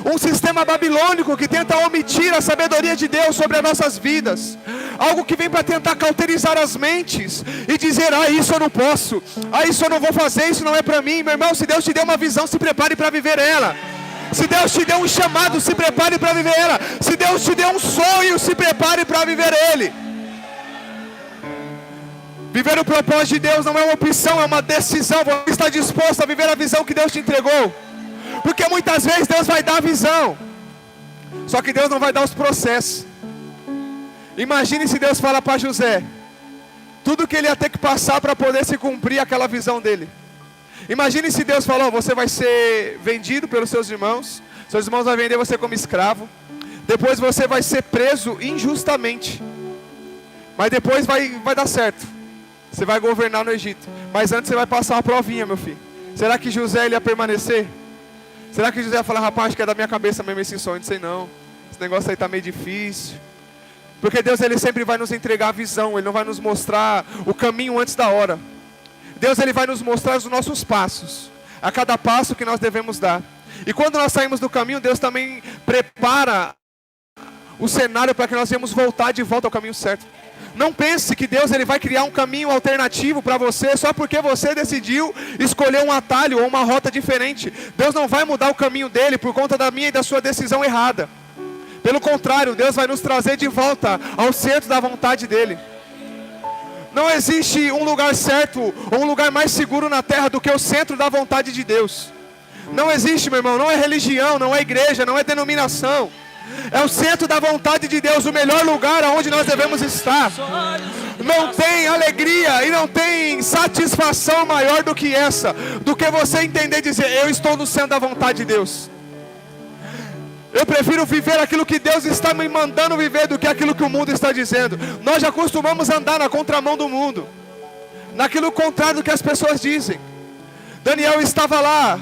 Um sistema babilônico que tenta omitir a sabedoria de Deus sobre as nossas vidas. Algo que vem para tentar cauterizar as mentes e dizer: ah, isso eu não posso, ah, isso eu não vou fazer, isso não é para mim. Meu irmão, se Deus te deu uma visão, se prepare para viver ela. Se Deus te deu um chamado, se prepare para viver ela. Se Deus te deu um sonho, se prepare para viver ele. Viver o propósito de Deus não é uma opção, é uma decisão. Você está disposto a viver a visão que Deus te entregou? Porque muitas vezes Deus vai dar a visão, só que Deus não vai dar os processos. Imagine se Deus fala para José tudo que ele ia ter que passar para poder se cumprir aquela visão dele. Imagine se Deus falou: você vai ser vendido pelos seus irmãos vão vender você como escravo, depois você vai ser preso injustamente, mas depois vai dar certo, você vai governar no Egito, mas antes você vai passar uma provinha, meu filho. Será que José ele ia permanecer? Será que José ia falar: rapaz, acho que é da minha cabeça mesmo esse sonho? Não sei não, esse negócio aí está meio difícil. Porque Deus ele sempre vai nos entregar a visão, Ele não vai nos mostrar o caminho antes da hora. Deus ele vai nos mostrar os nossos passos, a cada passo que nós devemos dar. E quando nós saímos do caminho, Deus também prepara o cenário para que nós venhamos voltar de volta ao caminho certo. Não pense que Deus ele vai criar um caminho alternativo para você só porque você decidiu escolher um atalho ou uma rota diferente. Deus não vai mudar o caminho dele por conta da minha e da sua decisão errada. Pelo contrário, Deus vai nos trazer de volta ao centro da vontade dele. Não existe um lugar certo ou um lugar mais seguro na terra do que o centro da vontade de Deus. Não existe, meu irmão, não é religião, não é igreja, não é denominação. É o centro da vontade de Deus, o melhor lugar aonde nós devemos estar. Não tem alegria e não tem satisfação maior do que essa, do que você entender e dizer: eu estou no centro da vontade de Deus. Eu prefiro viver aquilo que Deus está me mandando viver do que aquilo que o mundo está dizendo. Nós já costumamos andar na contramão do mundo, naquilo contrário do que as pessoas dizem. Daniel estava lá,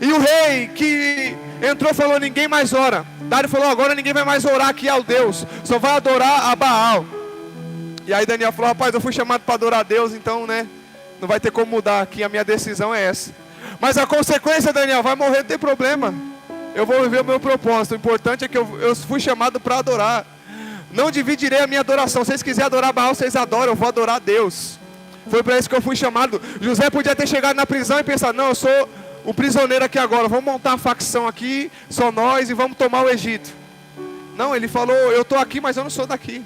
e o rei que entrou falou: ninguém mais ora. Dário falou: agora ninguém vai mais orar aqui ao Deus, só vai adorar a Baal. E aí Daniel falou: rapaz, eu fui chamado para adorar a Deus, então né, não vai ter como mudar aqui, a minha decisão é essa. Mas a consequência, Daniel, vai morrer, não tem problema. Eu vou viver o meu propósito. O importante é que eu fui chamado para adorar. Não dividirei a minha adoração. Se vocês quiserem adorar Baal, vocês adoram. Eu vou adorar a Deus. Foi para isso que eu fui chamado. José podia ter chegado na prisão e pensado: não, eu sou o prisioneiro aqui agora. Vamos montar uma facção aqui, só nós, e vamos tomar o Egito. Não, ele falou: eu estou aqui, mas eu não sou daqui.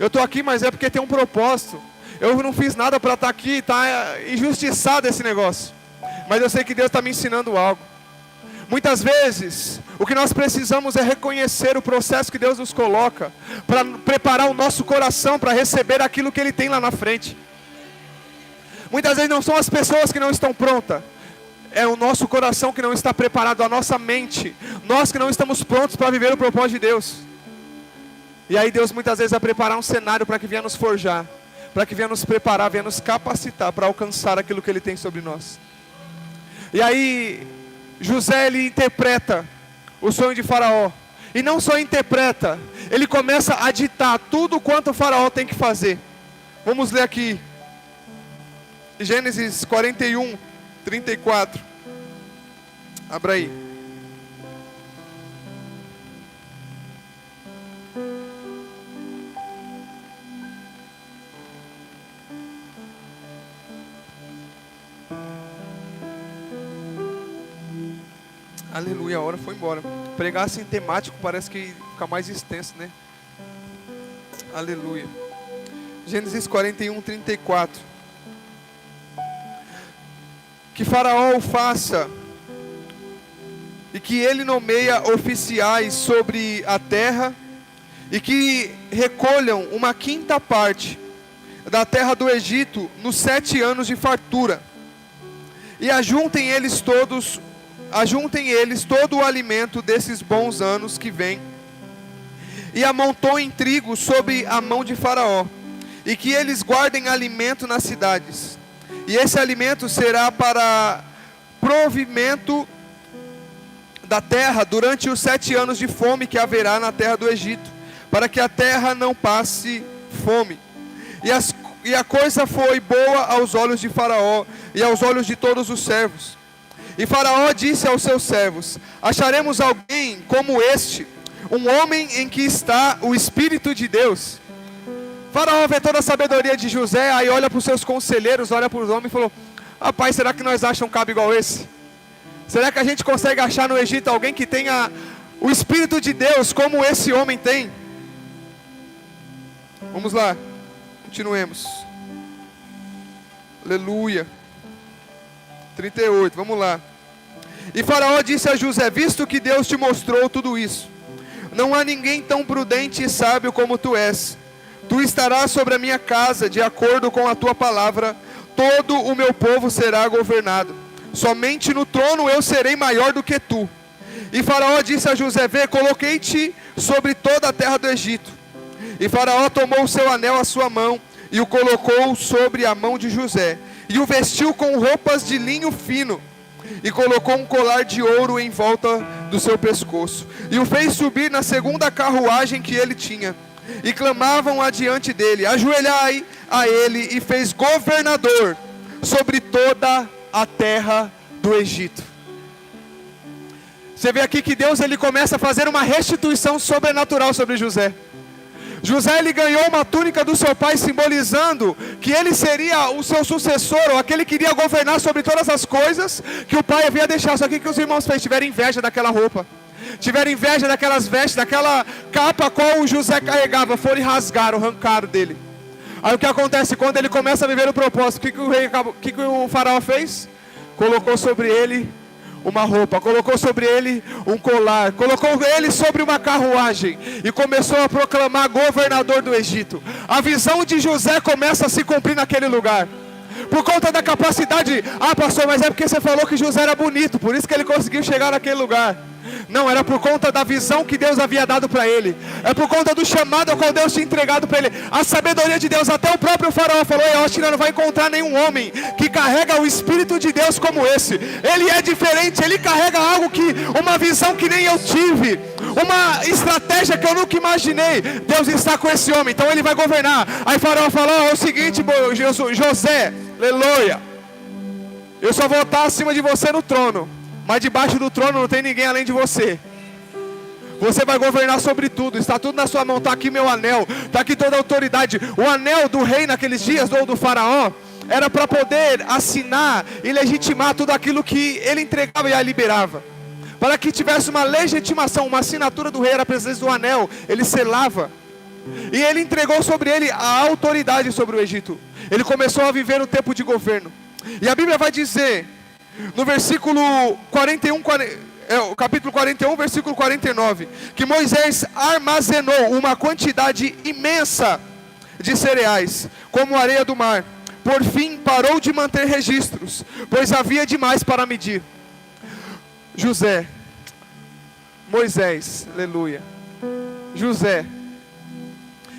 Eu estou aqui, mas é porque tem um propósito. Eu não fiz nada para estar aqui. Está injustiçado esse negócio. Mas eu sei que Deus está me ensinando algo. Muitas vezes, o que nós precisamos é reconhecer o processo que Deus nos coloca, para preparar o nosso coração para receber aquilo que Ele tem lá na frente. Muitas vezes não são as pessoas que não estão prontas, é o nosso coração que não está preparado, a nossa mente, nós que não estamos prontos para viver o propósito de Deus. E aí Deus muitas vezes vai preparar um cenário para que venha nos forjar, para que venha nos preparar, venha nos capacitar para alcançar aquilo que Ele tem sobre nós. E aí José ele interpreta o sonho de Faraó. E não só interpreta, ele começa a ditar tudo quanto o faraó tem que fazer. Vamos ler aqui. Gênesis 41, 34. Abra aí. Aleluia, a hora foi embora. Pregar assim temático parece que fica mais extenso, né? Aleluia. Gênesis 41, 34. Que Faraó o faça, e que ele nomeia oficiais sobre a terra, e que recolham uma quinta parte da terra do Egito nos 7 anos de fartura, e ajuntem eles todo o alimento desses bons anos que vêm, e amontoem trigo sobre a mão de Faraó, e que eles guardem alimento nas cidades, e esse alimento será para provimento da terra durante os 7 anos de fome que haverá na terra do Egito, para que a terra não passe fome. E a coisa foi boa aos olhos de Faraó e aos olhos de todos os servos. E Faraó disse aos seus servos: acharemos alguém como este, um homem em que está o Espírito de Deus? Faraó vê toda a sabedoria de José, aí olha para os seus conselheiros, olha para os homens e falou: rapaz, será que nós achamos um cabo igual esse? Será que a gente consegue achar no Egito alguém que tenha o Espírito de Deus como esse homem tem? Vamos lá, continuemos. Aleluia. 38, vamos lá. E Faraó disse a José: visto que Deus te mostrou tudo isso, não há ninguém tão prudente e sábio como tu és. Tu estarás sobre a minha casa, de acordo com a tua palavra, todo o meu povo será governado. Somente no trono eu serei maior do que tu. E Faraó disse a José: vê, coloquei-te sobre toda a terra do Egito. E Faraó tomou o seu anel à sua mão, e o colocou sobre a mão de José, e o vestiu com roupas de linho fino, e colocou um colar de ouro em volta do seu pescoço, e o fez subir na segunda carruagem que ele tinha. E clamavam adiante dele: ajoelhai a ele, e fez governador sobre toda a terra do Egito. Você vê aqui que Deus ele começa a fazer uma restituição sobrenatural sobre José. José ele ganhou uma túnica do seu pai, simbolizando que ele seria o seu sucessor, ou aquele que iria governar sobre todas as coisas que o pai havia deixado. Só que os irmãos fez? Tiveram inveja daquela roupa, tiveram inveja daquelas vestes, daquela capa a qual o José carregava, foram e rasgaram, arrancaram dele. Aí o que acontece quando ele começa a viver o propósito? O que o faraó fez? Colocou sobre ele uma roupa, colocou sobre ele um colar, colocou ele sobre uma carruagem e começou a proclamar governador do Egito. A visão de José começa a se cumprir naquele lugar. Por conta da capacidade, pastor, mas é porque você falou que José era bonito, por isso que ele conseguiu chegar naquele lugar. Não, era por conta da visão que Deus havia dado para ele. É por conta do chamado ao qual Deus tinha entregado para ele. A sabedoria de Deus. Até o próprio faraó falou: eu acho que não vai encontrar nenhum homem que carrega o Espírito de Deus como esse. Ele é diferente, ele carrega algo que, uma visão que nem eu tive, uma estratégia que eu nunca imaginei. Deus está com esse homem, então ele vai governar. Aí faraó falou: é o seguinte, José, aleluia, eu só vou estar acima de você no trono, mas debaixo do trono não tem ninguém além de você. Você vai governar sobre tudo, está tudo na sua mão, está aqui meu anel, está aqui toda a autoridade. O anel do rei naqueles dias, ou do faraó, era para poder assinar e legitimar tudo aquilo que ele entregava e liberava. Para que tivesse uma legitimação, uma assinatura do rei, era a presença do anel, ele selava. E ele entregou sobre ele a autoridade sobre o Egito. Ele começou a viver um tempo de governo. E a Bíblia vai dizer, no versículo 41, capítulo 41, versículo 49, que Moisés armazenou uma quantidade imensa de cereais, como a areia do mar. Por fim, parou de manter registros, pois havia demais para medir. Moisés, aleluia. José,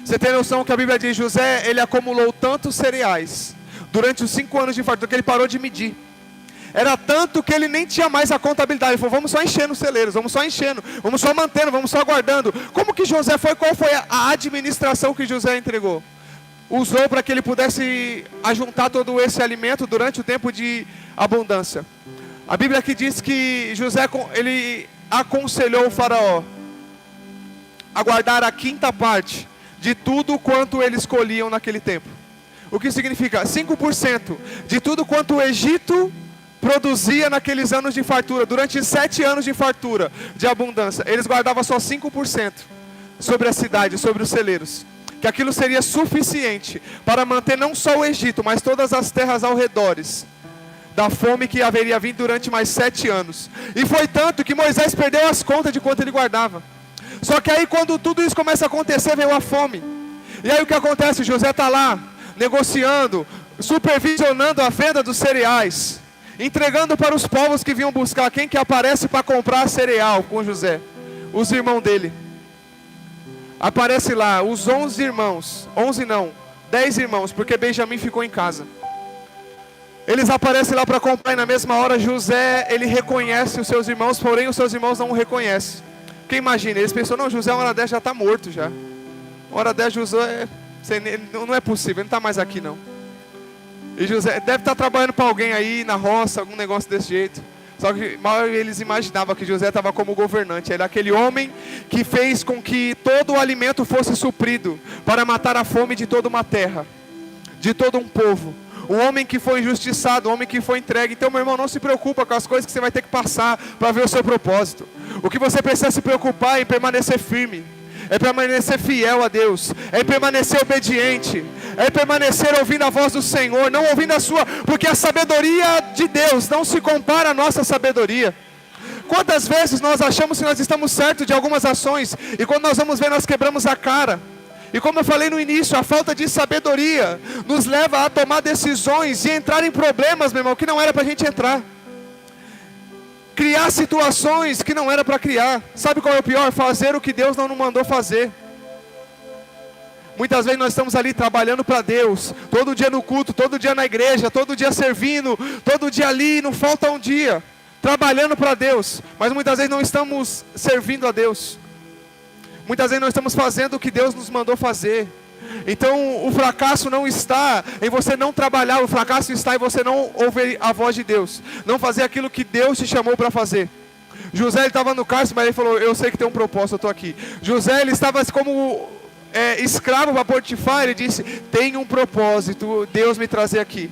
você tem noção que a Bíblia diz, José, ele acumulou tantos cereais durante os 5 anos de fartura que ele parou de medir. Era tanto que ele nem tinha mais a contabilidade. Ele falou, vamos só enchendo os celeiros, vamos só enchendo, vamos só mantendo, vamos só guardando. Como que José foi? Qual foi a administração que José entregou? Usou para que ele pudesse ajuntar todo esse alimento durante o tempo de abundância. A Bíblia aqui diz que José, ele aconselhou o faraó a guardar a quinta parte de tudo quanto eles colhiam naquele tempo. O que significa? 5% de tudo quanto o Egito produzia naqueles anos de fartura. Durante 7 anos de fartura, de abundância, eles guardavam só 5% sobre a cidade, sobre os celeiros. Que aquilo seria suficiente para manter não só o Egito, mas todas as terras ao redores da fome que haveria vindo durante mais 7 anos. E foi tanto que Moisés perdeu as contas de quanto ele guardava. Só que aí quando tudo isso começa a acontecer, veio a fome. E aí o que acontece? José está lá, negociando, supervisionando a venda dos cereais, entregando para os povos que vinham buscar. Quem que aparece para comprar cereal com José? Os irmãos dele. Aparece lá, os 11 irmãos, 11 não, 10 irmãos, porque Benjamim ficou em casa. Eles aparecem lá para comprar e na mesma hora José, ele reconhece os seus irmãos, porém os seus irmãos não o reconhecem. Porque imagina, eles pensam, não, José uma hora 10 já está morto já. Uma hora 10 José, não é possível, ele não está mais aqui não. E José deve estar trabalhando para alguém aí na roça, algum negócio desse jeito. Só que mal eles imaginavam que José estava como governante. Era aquele homem que fez com que todo o alimento fosse suprido para matar a fome de toda uma terra, de todo um povo. Um homem que foi injustiçado, um homem que foi entregue. Então, meu irmão, não se preocupa com as coisas que você vai ter que passar para ver o seu propósito. O que você precisa se preocupar é em permanecer firme, é permanecer fiel a Deus, é permanecer obediente, é permanecer ouvindo a voz do Senhor, não ouvindo a sua, porque a sabedoria de Deus não se compara à nossa sabedoria. Quantas vezes nós achamos que nós estamos certos de algumas ações, e quando nós vamos ver, nós quebramos a cara. E como eu falei no início, a falta de sabedoria nos leva a tomar decisões e entrar em problemas, meu irmão, que não era para a gente entrar. Criar situações que não era para criar. Sabe qual é o pior? Fazer o que Deus não nos mandou fazer. Muitas vezes nós estamos ali trabalhando para Deus, todo dia no culto, todo dia na igreja, todo dia servindo, todo dia ali, não falta um dia, trabalhando para Deus, mas muitas vezes não estamos servindo a Deus. Muitas vezes nós estamos fazendo o que Deus nos mandou fazer. Então o fracasso não está em você não trabalhar, o fracasso está em você não ouvir a voz de Deus, não fazer aquilo que Deus te chamou para fazer. José estava no cárcere, mas ele falou, eu sei que tem um propósito, eu estou aqui. José ele estava como escravo para Potifar, ele disse, tem um propósito, Deus me trazer aqui.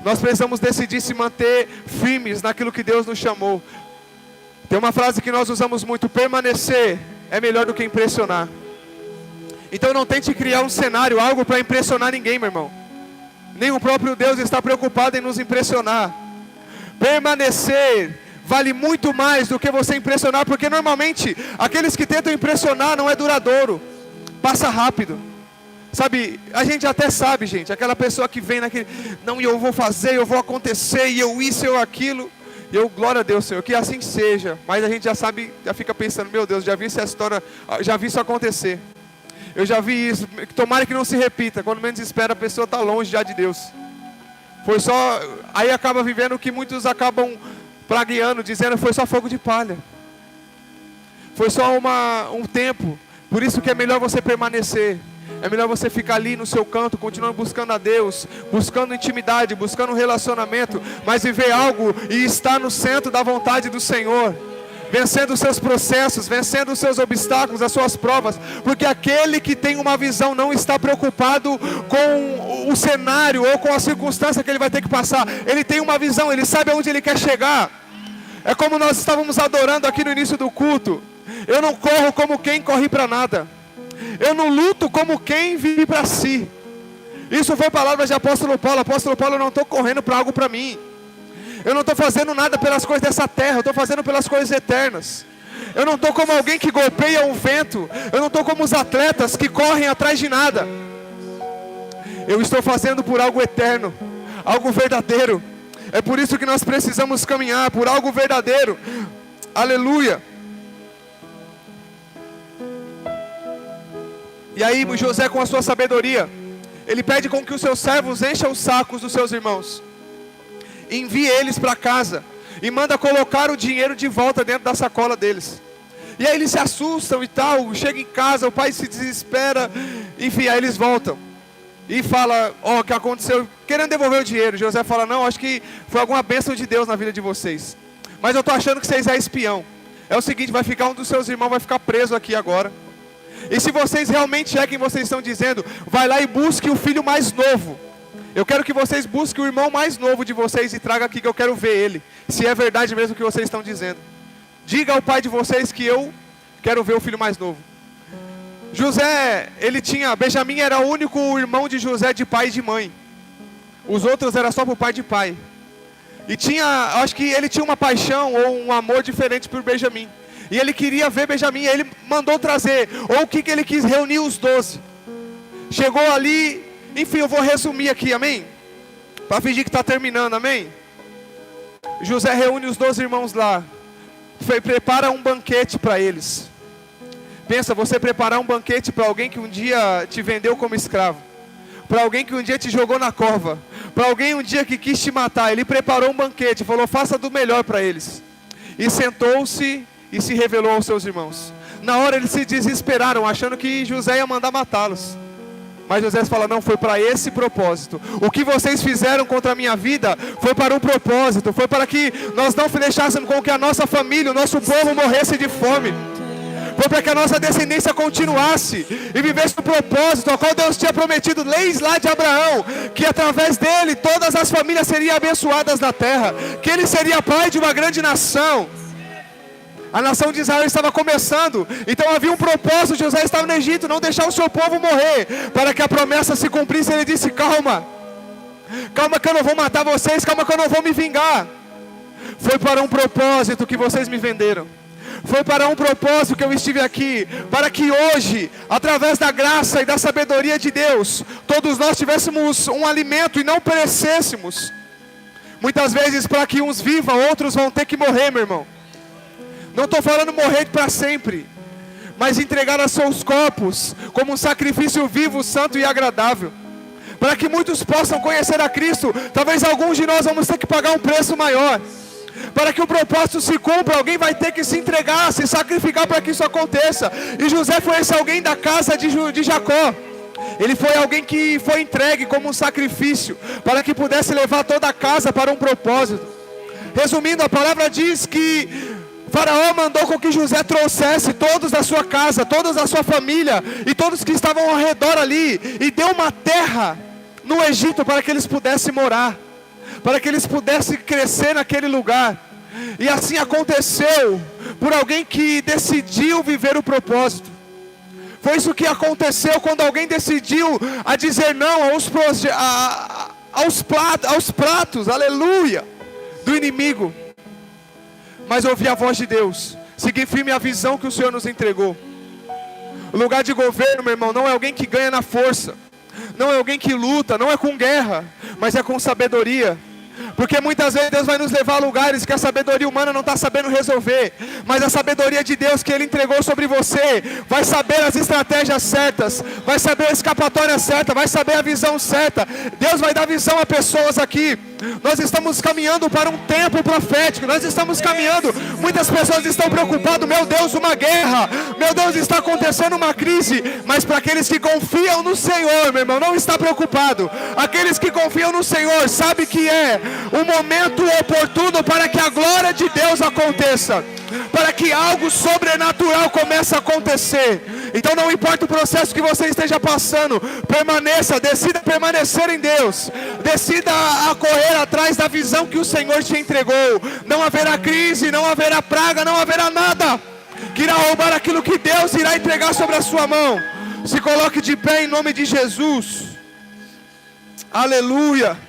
Nós precisamos decidir se manter firmes naquilo que Deus nos chamou. Tem uma frase que nós usamos muito, permanecer é melhor do que impressionar. Então não tente criar um cenário, algo para impressionar ninguém, meu irmão. Nem o próprio Deus está preocupado em nos impressionar. Permanecer vale muito mais do que você impressionar, porque normalmente aqueles que tentam impressionar não é duradouro, passa rápido. Sabe, a gente até sabe, gente, aquela pessoa que vem naquele, não, eu vou fazer, eu vou acontecer, e eu isso, eu aquilo. E eu, glória a Deus, Senhor, que assim seja. Mas a gente já sabe, já fica pensando, meu Deus, já vi essa história, já vi isso acontecer. Eu já vi isso, tomara que não se repita. Quando menos espera, a pessoa está longe já de Deus. Foi só, aí acaba vivendo o que muitos acabam pragueando, dizendo, foi só fogo de palha. Foi só um tempo. Por isso que é melhor você permanecer. É melhor você ficar ali no seu canto, continuando buscando a Deus, buscando intimidade, buscando um relacionamento, mas viver algo e estar no centro da vontade do Senhor, vencendo os seus processos, vencendo os seus obstáculos, as suas provas, porque aquele que tem uma visão não está preocupado com o cenário ou com a circunstância que ele vai ter que passar. Ele tem uma visão, ele sabe aonde ele quer chegar. É como nós estávamos adorando aqui no início do culto. Eu não corro como quem corre para nada. Eu não luto como quem vive para si. Isso foi palavras de apóstolo Paulo. Apóstolo Paulo, eu não estou correndo para algo para mim. Eu não estou fazendo nada pelas coisas dessa terra. Eu estou fazendo pelas coisas eternas. Eu não estou como alguém que golpeia um vento. Eu não estou como os atletas que correm atrás de nada. Eu estou fazendo por algo eterno, algo verdadeiro. É por isso que nós precisamos caminhar por algo verdadeiro. Aleluia. E aí José, com a sua sabedoria, ele pede com que os seus servos encham os sacos dos seus irmãos. envia eles para casa e manda colocar o dinheiro de volta dentro da sacola deles. E aí eles se assustam e tal, chega em casa, o pai se desespera, enfim, aí eles voltam. E fala, ó, o que aconteceu, querendo devolver o dinheiro. José fala, não, acho que foi alguma bênção de Deus na vida de vocês. Mas eu tô achando que vocês é espião. É o seguinte, vai ficar um dos seus irmãos, vai ficar preso aqui agora. E se vocês realmente é quem vocês estão dizendo, vai lá e busque o filho mais novo. Eu quero que vocês busquem o irmão mais novo de vocês e traga aqui que eu quero ver ele. Se é verdade mesmo o que vocês estão dizendo. Diga ao pai de vocês que eu quero ver o filho mais novo. José, Benjamim era o único irmão de José de pai e de mãe. Os outros era só por pai de pai. E acho que ele tinha uma paixão ou um amor diferente por Benjamim. E ele queria ver Benjamim, e ele mandou trazer. Ou o que ele quis, reunir os 12. Chegou ali, enfim, eu vou resumir aqui, amém? Para fingir que está terminando, amém? José reúne os 12 irmãos lá. Prepara um banquete para eles. Pensa, você preparar um banquete para alguém que um dia te vendeu como escravo, para alguém que um dia te jogou na cova, para alguém um dia que quis te matar. Ele preparou um banquete, falou, faça do melhor para eles. E sentou-se e se revelou aos seus irmãos. Na hora eles se desesperaram, achando que José ia mandar matá-los. Mas José fala, não, foi para esse propósito. O que vocês fizeram contra a minha vida foi para um propósito. Foi para que nós não deixássemos com que a nossa família, o nosso povo morresse de fome. Foi para que a nossa descendência continuasse e vivesse o propósito ao qual Deus tinha prometido, leis lá de Abraão, que através dele todas as famílias seriam abençoadas na terra, que ele seria pai de uma grande nação. A nação de Israel estava começando, então havia um propósito. José estava no Egito, não deixar o seu povo morrer, para que a promessa se cumprisse. Ele disse, calma que eu não vou matar vocês, calma que eu não vou me vingar. Foi para um propósito que vocês me venderam. Foi para um propósito que eu estive aqui, para que hoje, através da graça e da sabedoria de Deus, todos nós tivéssemos um alimento e não perecêssemos. Muitas vezes para que uns vivam, outros vão ter que morrer, meu irmão. Não estou falando morrer para sempre, mas entregar a seus corpos como um sacrifício vivo, santo e agradável, para que muitos possam conhecer a Cristo. Talvez alguns de nós vamos ter que pagar um preço maior. Para que o propósito se cumpra, alguém vai ter que se entregar, se sacrificar para que isso aconteça. E José foi esse alguém da casa de Jacó. Ele foi alguém que foi entregue como um sacrifício, para que pudesse levar toda a casa para um propósito. Resumindo, a palavra diz que Faraó mandou com que José trouxesse todos da sua casa, todos da sua família e todos que estavam ao redor ali, e deu uma terra no Egito para que eles pudessem morar, para que eles pudessem crescer naquele lugar. E assim aconteceu por alguém que decidiu viver o propósito. Foi isso que aconteceu quando alguém decidiu a dizer não aos pratos, aleluia, do inimigo. Mas ouvir a voz de Deus, seguir firme a visão que o Senhor nos entregou. O lugar de governo, meu irmão, não é alguém que ganha na força, não é alguém que luta, não é com guerra, mas é com sabedoria. Porque muitas vezes Deus vai nos levar a lugares que a sabedoria humana não está sabendo resolver, mas a sabedoria de Deus que Ele entregou sobre você, vai saber as estratégias certas, vai saber a escapatória certa, vai saber a visão certa. Deus vai dar visão a pessoas aqui. Nós estamos caminhando para um tempo profético, nós estamos caminhando, muitas pessoas estão preocupadas, meu Deus, uma guerra, meu Deus, está acontecendo uma crise. Mas para aqueles que confiam no Senhor, meu irmão, não está preocupado. Aqueles que confiam no Senhor, sabe que é um momento oportuno para que a glória de Deus aconteça, para que algo sobrenatural comece a acontecer. Então não importa o processo que você esteja passando, permaneça, decida permanecer em Deus, decida a correr atrás da visão que o Senhor te entregou. Não haverá crise, não haverá praga, não haverá nada que irá roubar aquilo que Deus irá entregar sobre a sua mão. Se coloque de pé em nome de Jesus. Aleluia.